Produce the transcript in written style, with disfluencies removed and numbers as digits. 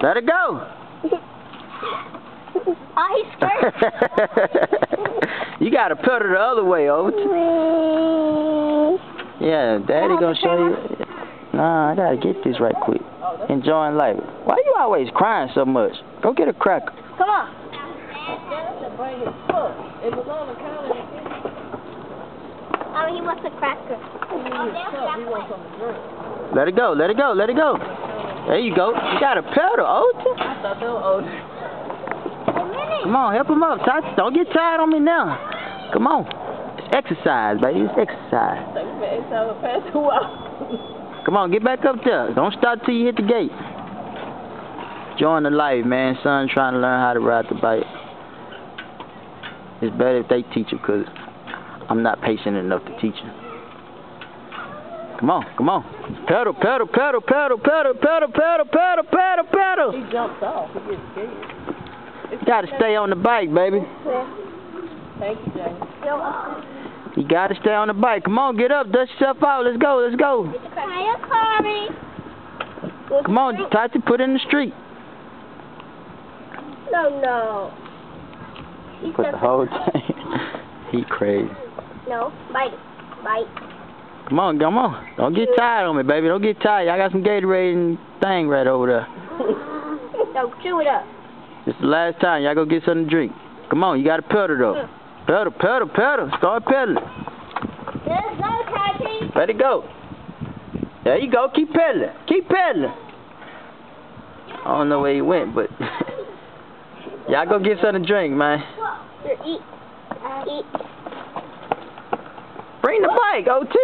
Let it go. Oh, he's scared. You gotta pedal the other way, Ot. Yeah, Daddy gonna show you. Nah, I gotta get this right quick. Enjoying life. Why you always crying so much? Go get a cracker. Come on. He wants a cracker. Let it go, let it go, let it go. There you go. You gotta pedal, Ot. I thought they were old. Come on, help him up, Tati. Don't get tired on me now. Come on. It's exercise, baby. It's exercise. Come on, get back up there. Don't stop till you hit the gate. Join the life, man. Son trying to learn how to ride the bike. It's better if they teach him, because I'm not patient enough to teach him. Come on, come on. Pedal, pedal, pedal, pedal, pedal, pedal, pedal, pedal, pedal, pedal. He jumps off. He gets scared. You gotta stay on the bike, baby. Thank you, Jay. You gotta stay on the bike. Come on, get up, dust yourself out. Let's go, let's go. Hiya, Corey. Come on, Tati, put it in the street. No. Put the whole thing. He crazy. No, bite. Come on, come on. Don't get tired on me, baby. Don't get tired. I got some Gatorade and thing right over there. No, chew it up. This is the last time. Y'all go get something to drink. Come on, you got to pedal, though. Pedal, pedal, pedal. Start pedaling. Let's go, Tati. Let it go. There you go. Keep pedaling. Keep pedaling. I don't know where he went, but y'all go get something to drink, man. Here, eat. Bring the bike, OT.